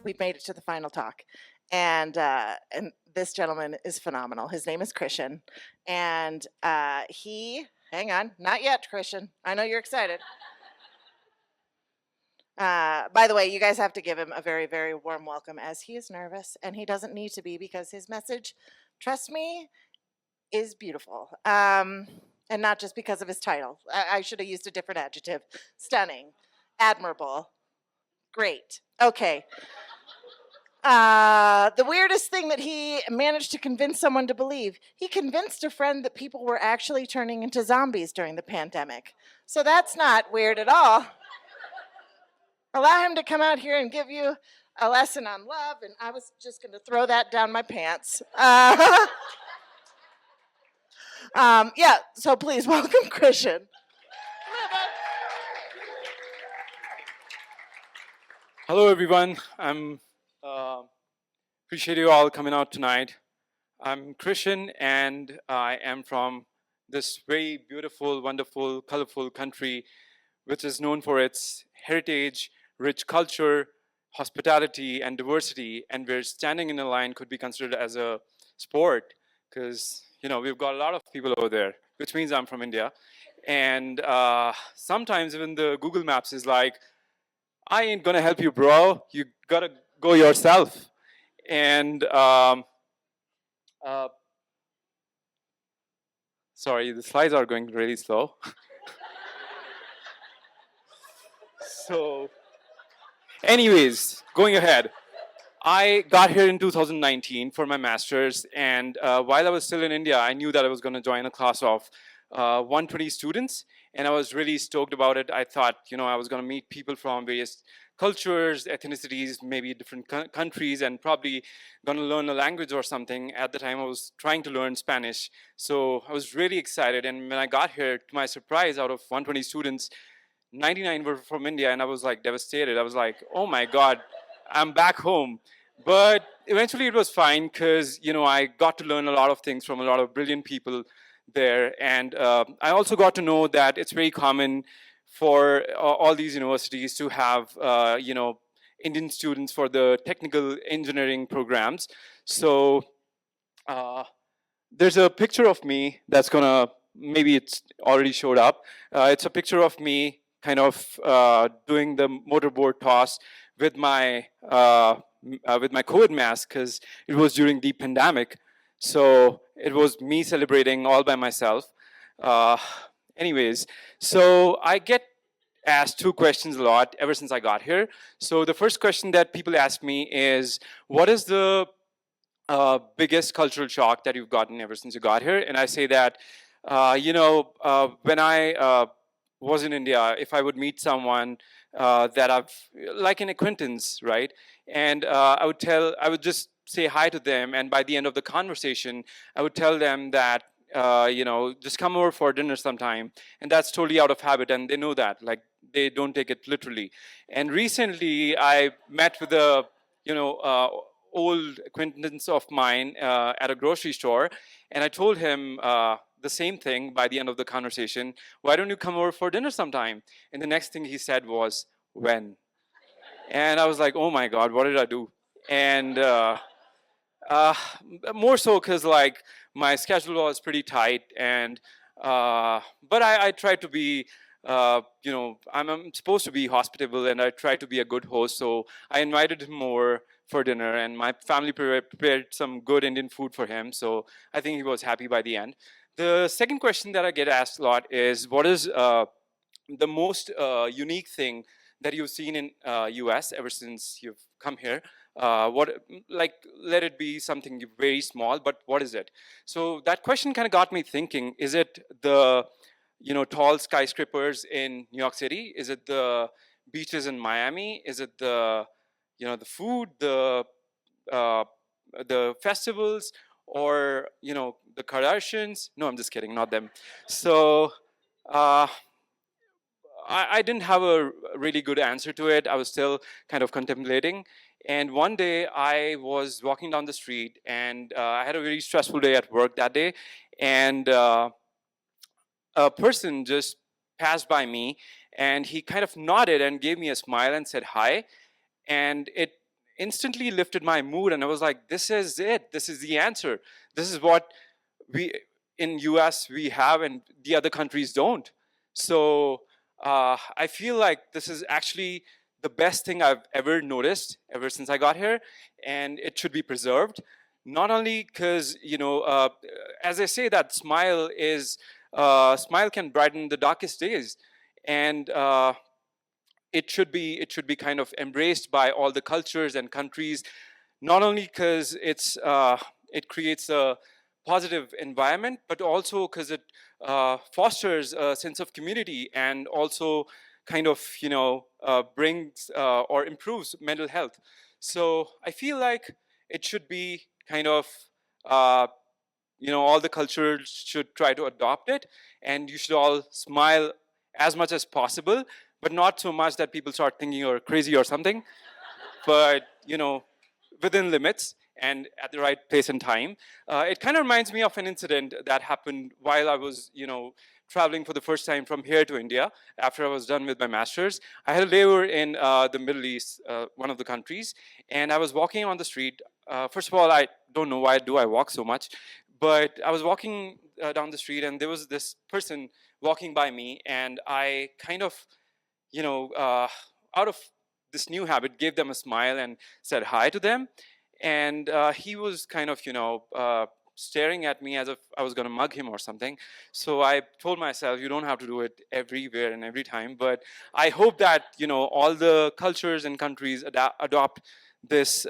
we've made it to the final talk. And this gentleman is phenomenal. His name is Kirshen. And hang on, not yet, Kirshen. I know you're excited. By the way, you guys have to give him a very, very warm welcome as he is nervous, and he doesn't need to be because his message, trust me, is beautiful. And not just because of his title. I should have used a different adjective. Stunning, admirable, great. Okay. The weirdest thing that he managed to convince someone to believe, he convinced a friend that people were actually turning into zombies during the pandemic. So that's not weird at all. Allow him to come out here and give you a lesson on love, and I was just going to throw that down my pants. Yeah, so please welcome Kirshen. Hello, everyone. I'm appreciate you all coming out tonight. I'm Kirshen, and I am from this very beautiful, wonderful, colorful country, which is known for its heritage, rich culture, hospitality, and diversity, and where standing in a line could be considered as a sport, because we've got a lot of people over there, which means I'm from India, and sometimes even the Google Maps is like, I ain't gonna help you, bro. You gotta go yourself. And sorry, the slides are going really slow. So, anyways, going ahead. I got here in 2019 for my master's, and while I was still in India, I knew that I was going to join a class of 120 students, and I was really stoked about it. I thought, I was going to meet people from various cultures, ethnicities, maybe different countries, and probably going to learn a language or something. At the time, I was trying to learn Spanish, so I was really excited. And when I got here, to my surprise, out of 120 students, 99 were from India, and I was like devastated. I was like, oh my God, I'm back home. But eventually it was fine because, I got to learn a lot of things from a lot of brilliant people there. And I also got to know that it's very common for all these universities to have, Indian students for the technical engineering programs. So there's a picture of me that's maybe it's already showed up. It's a picture of me kind of doing the motorboard toss with my COVID mask, because it was during the pandemic. So it was me celebrating all by myself. Anyways, so I get asked two questions a lot ever since I got here. So the first question that people ask me is, what is the biggest cultural shock that you've gotten ever since you got here? And I say that, when I was in India, if I would meet someone that I've, like an acquaintance, right? And I would just say hi to them, and by the end of the conversation, I would tell them that, just come over for dinner sometime. And that's totally out of habit, and they know that, like, they don't take it literally. And recently, I met with a, old acquaintance of mine at a grocery store, and I told him the same thing by the end of the conversation. Why don't you come over for dinner sometime? And the next thing he said was, when? And I was like, oh my God, what did I do? And uh, more so because, like, my schedule was pretty tight, and but I tried to be, I'm supposed to be hospitable, and I tried to be a good host. So I invited him over for dinner, and my family prepared some good Indian food for him. So I think he was happy by the end. The second question that I get asked a lot is, what is the most unique thing that you've seen in US ever since you've come here? Let it be something very small, but what is it? So that question kind of got me thinking. Is it the tall skyscrapers in New York City? Is it the beaches in Miami? Is it the the food, uh, the festivals, or the Kardashians? No, I'm just kidding, not them. So uh, I didn't have a really good answer to it. I was still kind of contemplating. And one day I was walking down the street, and I had a very stressful day at work that day. And a person just passed by me, and he kind of nodded and gave me a smile and said hi. And instantly lifted my mood, and I was like, this is it. This is the answer. This is what we in US we have and the other countries don't. So I feel like this is actually the best thing I've ever noticed ever since I got here, and it should be preserved. Not only because, as I say, that smile can brighten the darkest days, and it should be kind of embraced by all the cultures and countries, not only because it creates a positive environment, but also because it fosters a sense of community, and also kind of brings or improves mental health. So I feel like it should be kind of uh, all the cultures should try to adopt it, and you should all smile as much as possible, but not so much that people start thinking you're crazy or something, but within limits and at the right place and time. It kind of reminds me of an incident that happened while I was, traveling for the first time from here to India after I was done with my master's. I had a layover in the Middle East, one of the countries, and I was walking on the street. First of all, I don't know why do I walk so much, but I was walking down the street, and there was this person walking by me, and I kind of out of this new habit, gave them a smile and said hi to them. And he was kind of, staring at me as if I was going to mug him or something. So I told myself, you don't have to do it everywhere and every time. But I hope that, all the cultures and countries adopt this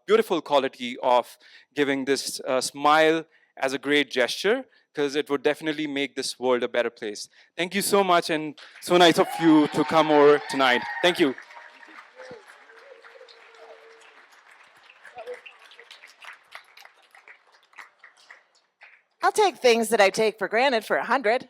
beautiful quality of giving this smile as a great gesture, because it would definitely make this world a better place. Thank you so much, and so nice of you to come over tonight. Thank you. I'll take things that I take for granted for 100.